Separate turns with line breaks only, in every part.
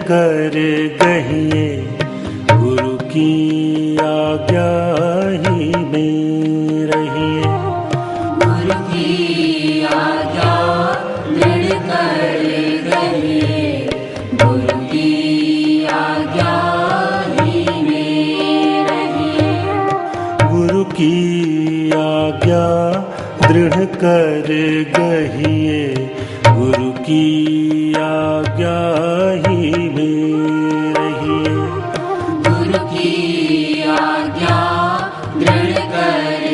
कर गहिए, गुरु की आज्ञा ही में रहिए।
गुरु की आज्ञा दृढ़ कर गहिए, गुरु की आज्ञा ही में रहिए।
गुरु की आज्ञा दृढ़ कर गहिए, गुरु की आज्ञा ही में रहिए।
गुरु की आज्ञा दृढ़ कर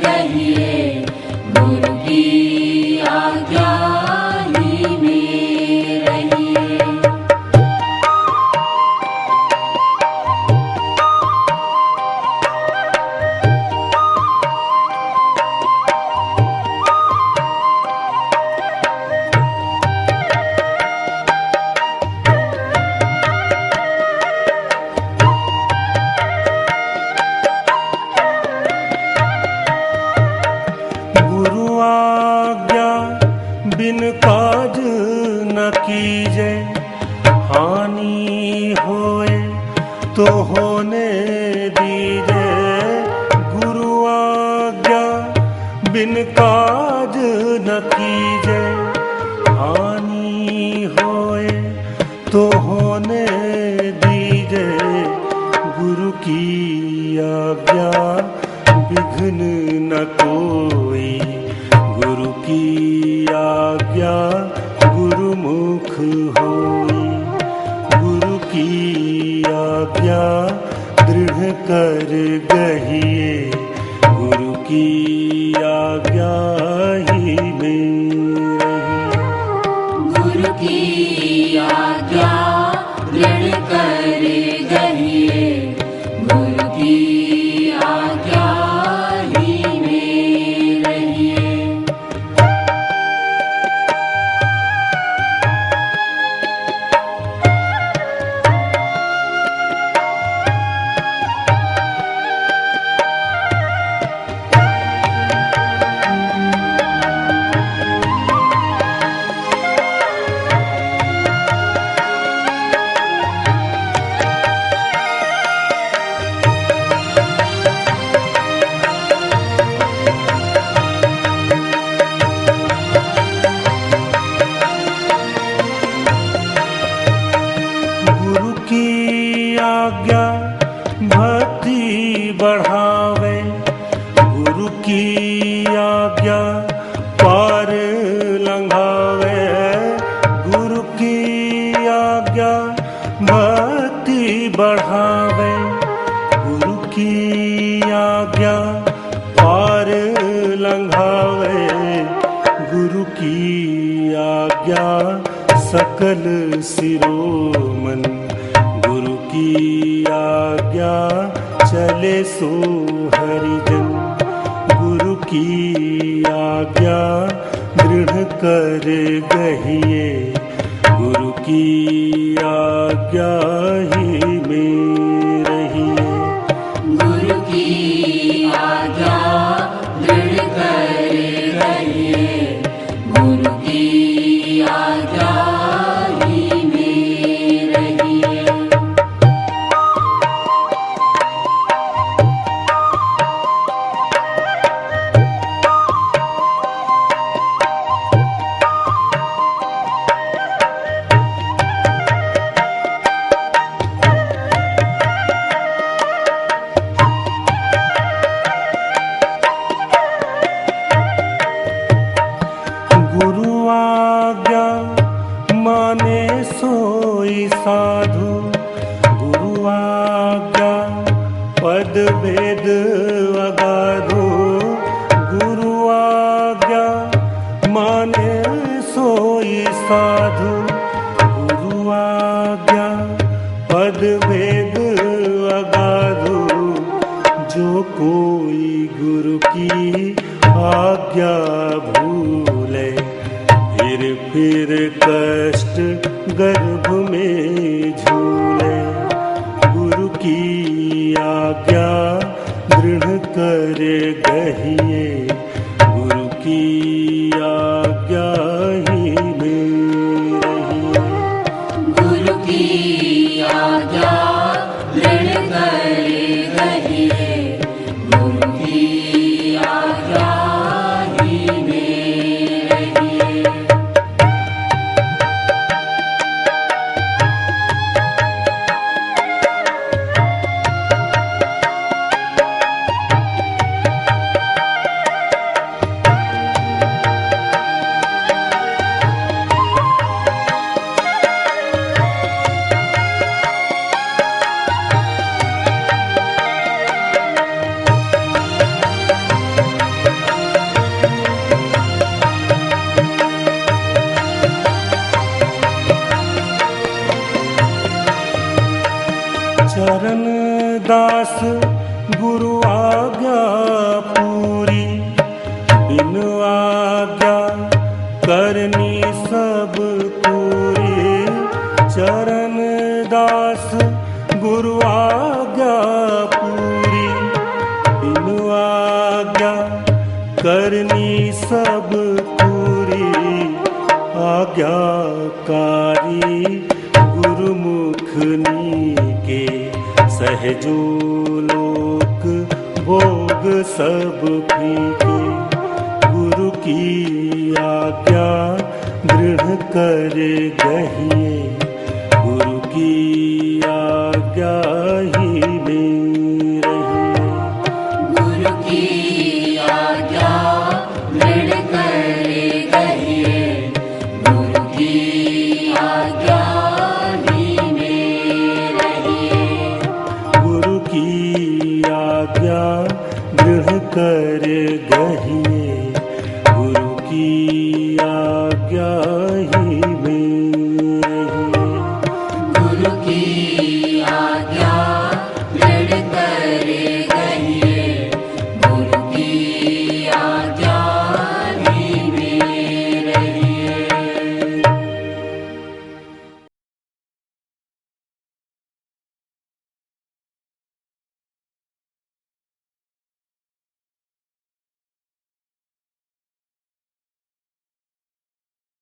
गहिए, गुरु की आज्ञा ही में रहिए।
बिन काज न कीजे, हानि होए तो होने दीजे। गुरु आज्ञा बिन काज न कीजे, हानि होए तो होने दीजे। गुरु की आज्ञा विघ्न न कोई, गुरु की आज्ञा गुरुमुख होई। गुरु की आज्ञा दृढ़ कर गहिए, गुरु की आज्ञा ही में रहिए।
गुरु की आज्ञा दृढ़ कर गहिए, गुरु की आज्ञा ही में रहिए।
आज्ञा भक्ति बढ़ावे, गुरु की आज्ञा पार लंघावे। गुरु की आज्ञा भक्ति बढ़ावे, गुरु की आज्ञा पार लंघावे। गुरु की आज्ञा सकल शिरोमन, गुरु की आज्ञा चले सो हरिजन। गुरु की आज्ञा दृढ़ कर गहिए, गुरु की आज्ञा ही में रहिए।
गुरु की आज्ञा दृढ़ कर गहिए, गुरु की आज्ञा ही में रहिए।
गुरु आज्ञा माने सोई साधु, गुरु आज्ञा पद भेद अगाधु। गुरु आज्ञा माने सोई साधु, गुरु आज्ञा पद भेद अगाधु। जो कोई गुरु की आज्ञा भूले, फिर कष्ट गर्भ में झूले। गुरु की आज्ञा दृढ़ कर गहिए, गुरु की आज्ञा ही में रहिए।
गुरु की
चरण दास गुरु आज्ञा पूरी, बिन आज्ञा करनी सब पूरी। चरण दास गुरु आज्ञा पूरी, बिन आज्ञा करनी सब पूरी। आज्ञाकारी गुरुमुख नीके, सहजो लोक भोग सब फीके। गुरु की आज्ञा दृढ़ कर गहिए, गुरु की आज्ञा